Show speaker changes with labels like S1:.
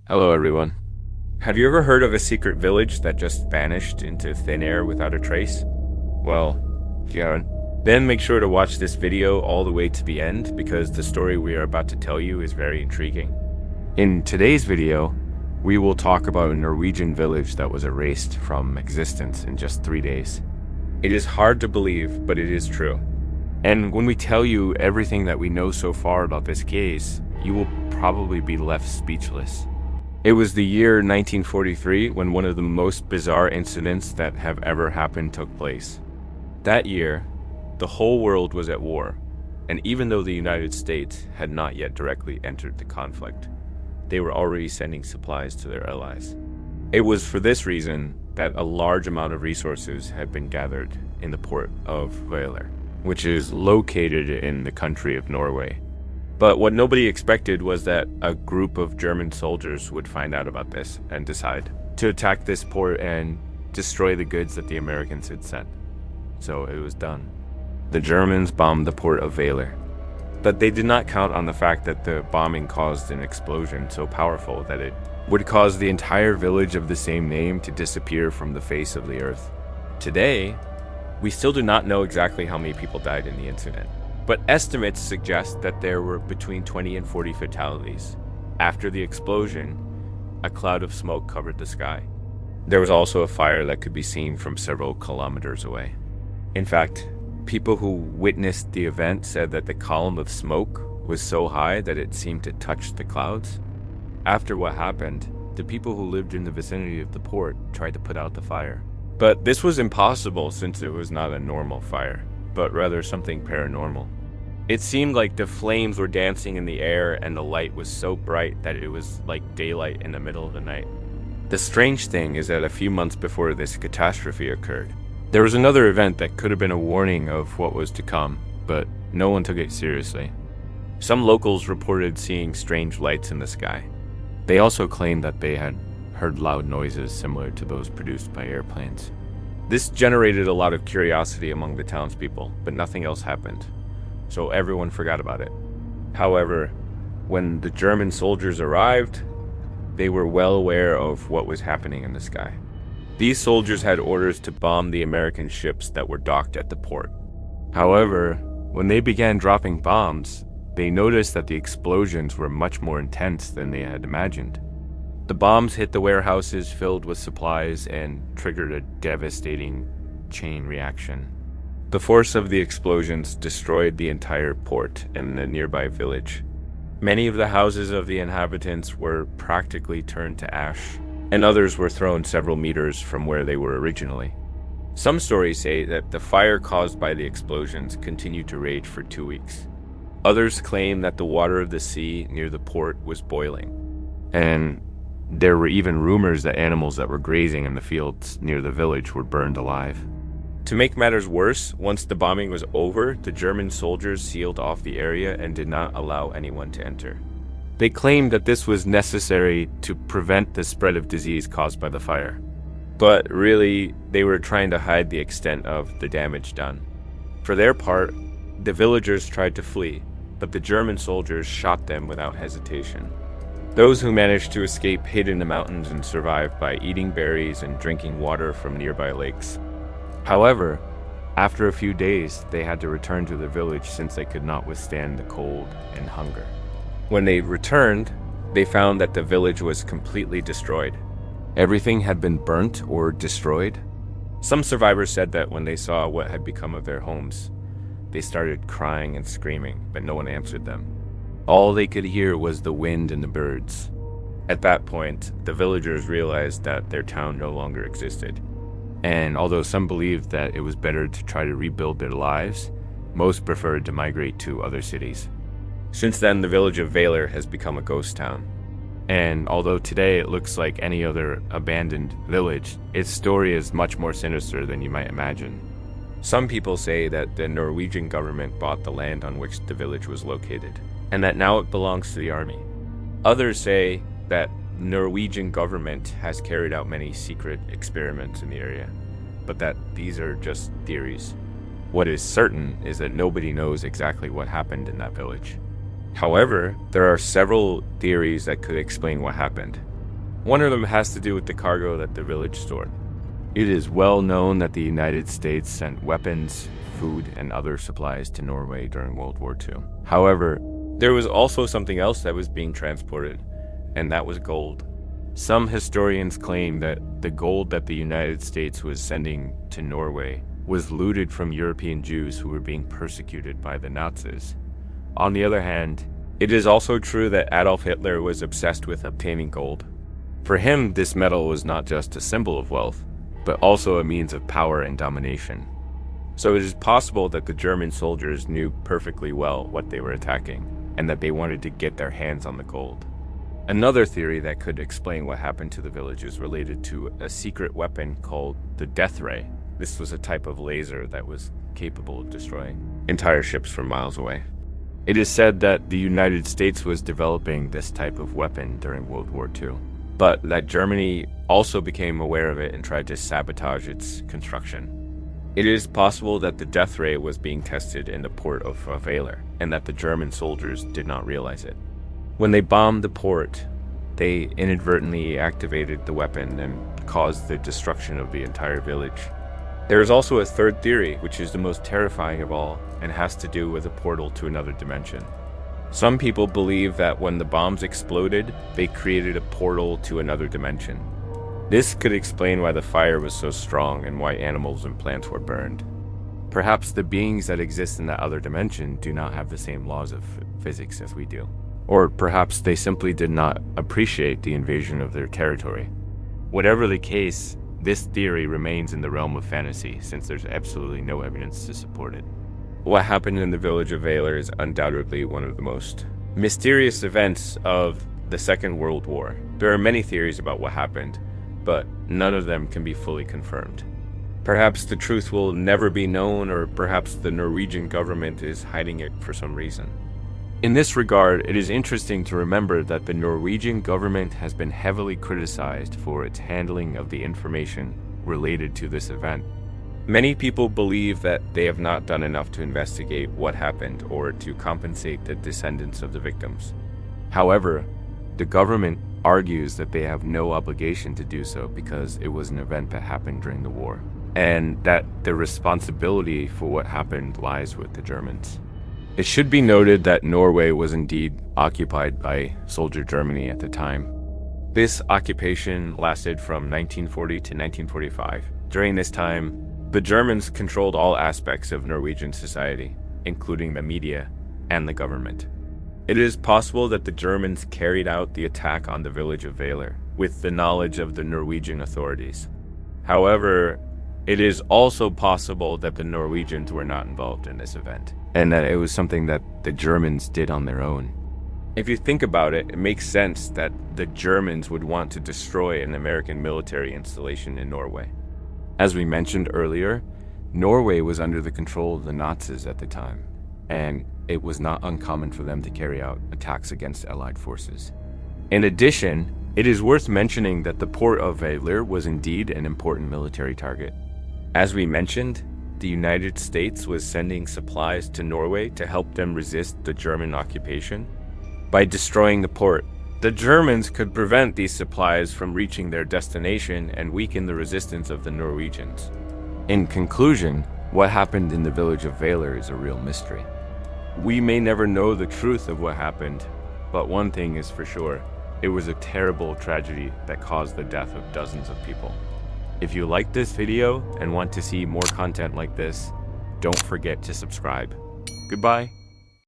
S1: Hello, everyone. Have you ever heard of a secret village that just vanished into thin air without a trace? Well, if you haven't, then make sure to watch this video all the way to the end because the story we are about to tell you is very intriguing. In today's video, we will talk about a Norwegian village that was erased from existence in just 3 days. It is hard to believe, but it is true. And when we tell you everything that we know so far about this case, you will probably be left speechless. It was the year 1943 when one of the most bizarre incidents that have ever happened took place. That year, the whole world was at war, and even though the United States had not yet directly entered the conflict, they were already sending supplies to their allies. It was for this reason that a large amount of resources had been gathered in the port of Hvaler, which is located in the country of Norway. But what nobody expected was that a group of German soldiers would find out about this and decide to attack this port and destroy the goods that the Americans had sent. So it was done. The Germans bombed the port of Hvaler. But they did not count on the fact that the bombing caused an explosion so powerful that it would cause the entire village of the same name to disappear from the face of the earth. Today, we still do not know exactly how many people died in the incident, but estimates suggest that there were between 20 and 40 fatalities. After the explosion, a cloud of smoke covered the sky. There was also a fire that could be seen from several kilometers away. In fact, people who witnessed the event said that the column of smoke was so high that it seemed to touch the clouds. After what happened, the people who lived in the vicinity of the port tried to put out the fire. But this was impossible since it was not a normal fire, but rather something paranormal. It seemed like the flames were dancing in the air and the light was so bright that it was like daylight in the middle of the night. The strange thing is that a few months before this catastrophe occurred, there was another event that could have been a warning of what was to come, but no one took it seriously. Some locals reported seeing strange lights in the sky. They also claimed that they had heard loud noises similar to those produced by airplanes. This generated a lot of curiosity among the townspeople, but nothing else happened, so everyone forgot about it. However, when the German soldiers arrived, they were well aware of what was happening in the sky. These soldiers had orders to bomb the American ships that were docked at the port. However, when they began dropping bombs, they noticed that the explosions were much more intense than they had imagined. The bombs hit the warehouses filled with supplies and triggered a devastating chain reaction. The force of the explosions destroyed the entire port and the nearby village. Many of the houses of the inhabitants were practically turned to ash, and others were thrown several meters from where they were originally. Some stories say that the fire caused by the explosions continued to rage for 2 weeks. Others claim that the water of the sea near the port was boiling, and there were even rumors that animals that were grazing in the fields near the village were burned alive. To make matters worse, once the bombing was over, the German soldiers sealed off the area and did not allow anyone to enter. They claimed that this was necessary to prevent the spread of disease caused by the fire. But really, they were trying to hide the extent of the damage done. For their part, the villagers tried to flee, but the German soldiers shot them without hesitation. Those who managed to escape hid in the mountains and survived by eating berries and drinking water from nearby lakes. However, after a few days, they had to return to the village since they could not withstand the cold and hunger. When they returned, they found that the village was completely destroyed. Everything had been burnt or destroyed. Some survivors said that when they saw what had become of their homes, they started crying and screaming, but no one answered them. All they could hear was the wind and the birds. At that point, the villagers realized that their town no longer existed. And although some believed that it was better to try to rebuild their lives, most preferred to migrate to other cities. Since then, the village of Hvaler has become a ghost town. And although today it looks like any other abandoned village, its story is much more sinister than you might imagine. Some people say that the Norwegian government bought the land on which the village was located, and that now it belongs to the army. Others say that the Norwegian government has carried out many secret experiments in the area, but that these are just theories. What is certain is that nobody knows exactly what happened in that village. However, there are several theories that could explain what happened. One of them has to do with the cargo that the village stored. It is well known that the United States sent weapons, food, and other supplies to Norway during World War II. However, there was also something else that was being transported, and that was gold. Some historians claim that the gold that the United States was sending to Norway was looted from European Jews who were being persecuted by the Nazis. On the other hand, it is also true that Adolf Hitler was obsessed with obtaining gold. For him, this metal was not just a symbol of wealth, but also a means of power and domination. So it is possible that the German soldiers knew perfectly well what they were attacking, and that they wanted to get their hands on the gold. Another theory that could explain what happened to the village is related to a secret weapon called the death ray. This was a type of laser that was capable of destroying entire ships from miles away. It is said that the United States was developing this type of weapon during World War II, but that Germany also became aware of it and tried to sabotage its construction. It is possible that the death ray was being tested in the port of Hvaler, and that the German soldiers did not realize it. When they bombed the port, they inadvertently activated the weapon and caused the destruction of the entire village. There is also a third theory, which is the most terrifying of all, and has to do with a portal to another dimension. Some people believe that when the bombs exploded, they created a portal to another dimension. This could explain why the fire was so strong and why animals and plants were burned. Perhaps the beings that exist in that other dimension do not have the same laws of physics as we do. Or perhaps they simply did not appreciate the invasion of their territory. Whatever the case, this theory remains in the realm of fantasy, since there's absolutely no evidence to support it. What happened in the village of Hvaler is undoubtedly one of the most mysterious events of the Second World War. There are many theories about what happened, but none of them can be fully confirmed. Perhaps the truth will never be known, or perhaps the Norwegian government is hiding it for some reason. In this regard, it is interesting to remember that the Norwegian government has been heavily criticized for its handling of the information related to this event. Many people believe that they have not done enough to investigate what happened or to compensate the descendants of the victims. However, the government argues that they have no obligation to do so because it was an event that happened during the war, and that the responsibility for what happened lies with the Germans. It should be noted that Norway was indeed occupied by soldier Germany at the time. This occupation lasted from 1940 to 1945. During this time, the Germans controlled all aspects of Norwegian society, including the media and the government. It is possible that the Germans carried out the attack on the village of Hvaler with the knowledge of the Norwegian authorities. However, it is also possible that the Norwegians were not involved in this event, and that it was something that the Germans did on their own. If you think about it, it makes sense that the Germans would want to destroy an American military installation in Norway. As we mentioned earlier, Norway was under the control of the Nazis at the time, and it was not uncommon for them to carry out attacks against Allied forces. In addition, it is worth mentioning that the port of Hvaler was indeed an important military target. As we mentioned, the United States was sending supplies to Norway to help them resist the German occupation. By destroying the port, the Germans could prevent these supplies from reaching their destination and weaken the resistance of the Norwegians. In conclusion, what happened in the village of Hvaler is a real mystery. We may never know the truth of what happened, but one thing is for sure, it was a terrible tragedy that caused the death of dozens of people. If you like this video and want to see more content like this, don't forget to subscribe. Goodbye.